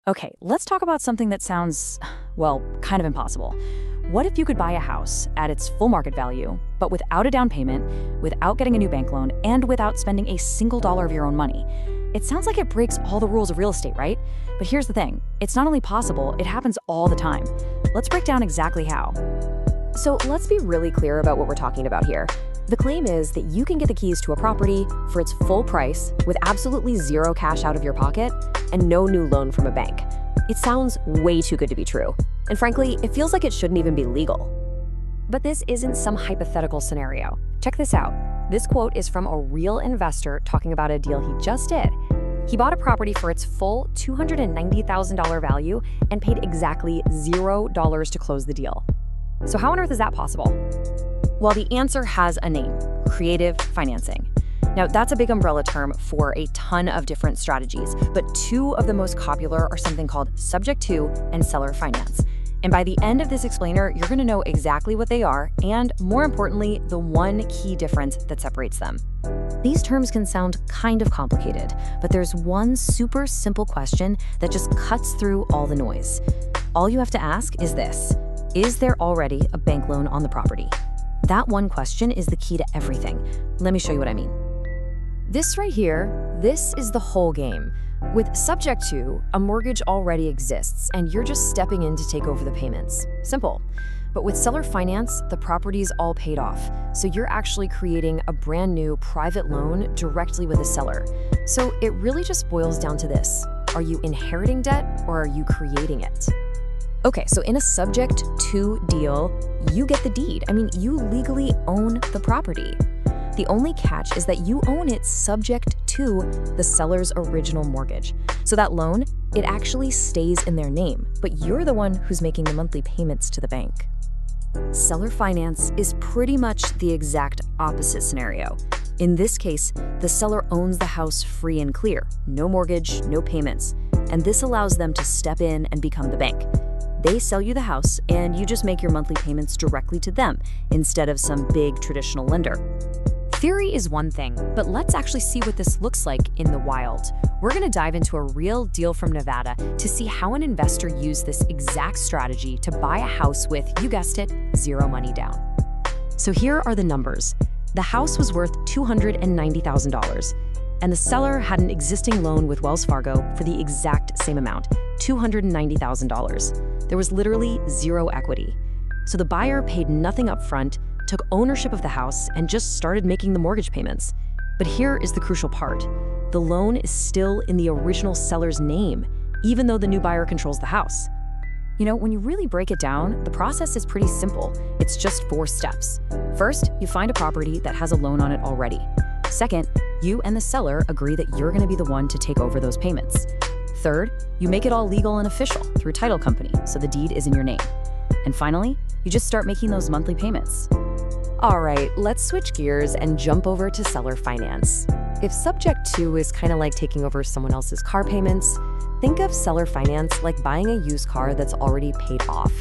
Okay, let's talk about something that sounds, well, kind of impossible. What if you could buy a house at its full market value, but without a down payment, without getting a new bank loan, and without spending a single dollar of your own money? It sounds like it breaks all the rules of real estate, right? But here's the thing, it's not only possible, it happens all the time. Let's break down exactly how. So let's be really clear about what we're talking about here. The claim is that you can get the keys to a property for its full price with absolutely zero cash out of your pocket and no new loan from a bank. It sounds way too good to be true. And frankly, it feels like it shouldn't even be legal. But this isn't some hypothetical scenario. Check this out. This quote is from a real investor talking about a deal he just did. He bought a property for its full $290,000 value and paid exactly $0 to close the deal. So how on earth is that possible? Well, the answer has a name, creative financing. Now, that's a big umbrella term for a ton of different strategies, but two of the most popular are something called subject to and seller finance. And by the end of this explainer, you're going to know exactly what they are and, more importantly, the one key difference that separates them. These terms can sound kind of complicated, but there's one super simple question that just cuts through all the noise. All you have to ask is this: is there already a bank loan on the property? That one question is the key to everything. Let me show you what I mean. This right here, this is the whole game. With subject to, a mortgage already exists and you're just stepping in to take over the payments. Simple. But with seller finance, the property's all paid off. So you're actually creating a brand new private loan directly with the seller. So it really just boils down to this: are you inheriting debt or are you creating it? Okay, so in a subject to deal, you get the deed. I mean, you legally own the property. The only catch is that you own it subject to the seller's original mortgage. So that loan, it actually stays in their name, but you're the one who's making the monthly payments to the bank. Seller finance is pretty much the exact opposite scenario. In this case, the seller owns the house free and clear, no mortgage, no payments, and this allows them to step in and become the bank. They sell you the house, and you just make your monthly payments directly to them instead of some big traditional lender. Theory is one thing, but let's actually see what this looks like in the wild. We're going to dive into a real deal from Nevada to see how an investor used this exact strategy to buy a house with, you guessed it, zero money down. So here are the numbers. The house was worth $290,000, and the seller had an existing loan with Wells Fargo for the exact same amount, $290,000. There was literally zero equity. So the buyer paid nothing up front, took ownership of the house, and just started making the mortgage payments. But here is the crucial part. The loan is still in the original seller's name, even though the new buyer controls the house. You know, when you really break it down, the process is pretty simple. It's just 4 steps. First, you find a property that has a loan on it already. Second, you and the seller agree that you're going to be the one to take over those payments. Third, you make it all legal and official through title company, so the deed is in your name. And finally, you just start making those monthly payments. All right, let's switch gears and jump over to seller finance. If subject to is kind of like taking over someone else's car payments, think of seller finance like buying a used car that's already paid off.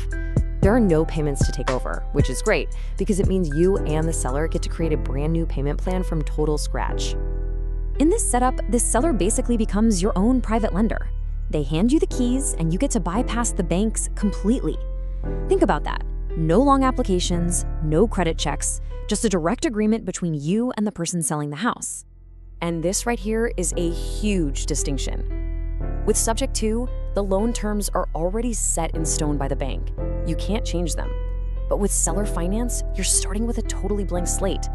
There are no payments to take over, which is great because it means you and the seller get to create a brand new payment plan from total scratch. In this setup, the seller basically becomes your own private lender. They hand you the keys and you get to bypass the banks completely. Think about that. No long applications, no credit checks, just a direct agreement between you and the person selling the house. And this right here is a huge distinction. With subject to, the loan terms are already set in stone by the bank. You can't change them. But with seller finance, you're starting with a totally blank slate.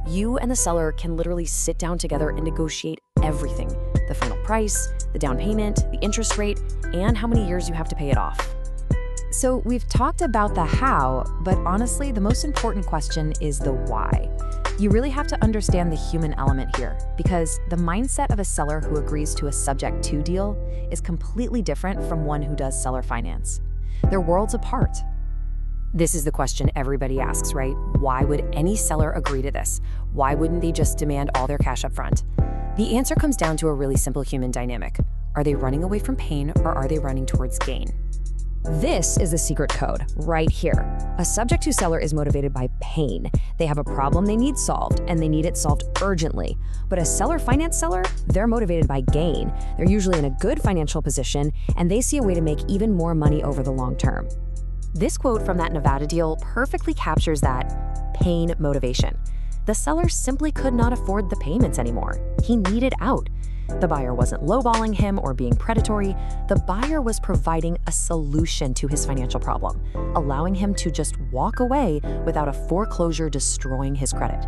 You and the seller can literally sit down together and negotiate everything: the final price, the down payment, the interest rate, and how many years you have to pay it off. So we've talked about the how, but honestly, the most important question is the why. You really have to understand the human element here, because the mindset of a seller who agrees to a subject to deal is completely different from one who does seller finance. They're worlds apart. This is the question everybody asks, right? Why would any seller agree to this? Why wouldn't they just demand all their cash up front? The answer comes down to a really simple human dynamic. Are they running away from pain or are they running towards gain? This is the secret code right here. A subject to seller is motivated by pain. They have a problem they need solved, and they need it solved urgently. But a seller finance seller, they're motivated by gain. They're usually in a good financial position, and they see a way to make even more money over the long term. This quote from that Nevada deal perfectly captures that pain motivation. The seller simply could not afford the payments anymore. He needed out. The buyer wasn't lowballing him or being predatory. The buyer was providing a solution to his financial problem, allowing him to just walk away without a foreclosure destroying his credit.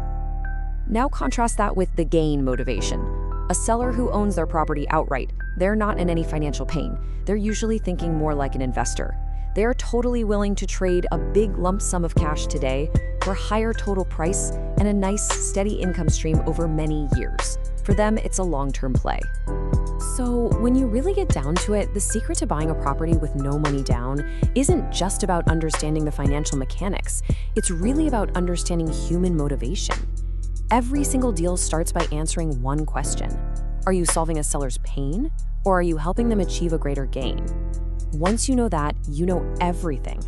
Now contrast that with the gain motivation. A seller who owns their property outright, they're not in any financial pain. They're usually thinking more like an investor. They're totally willing to trade a big lump sum of cash today for a higher total price and a nice, steady income stream over many years. For them, it's a long-term play. So when you really get down to it, the secret to buying a property with no money down isn't just about understanding the financial mechanics. It's really about understanding human motivation. Every single deal starts by answering one question. Are you solving a seller's pain, or are you helping them achieve a greater gain? Once you know that, you know everything.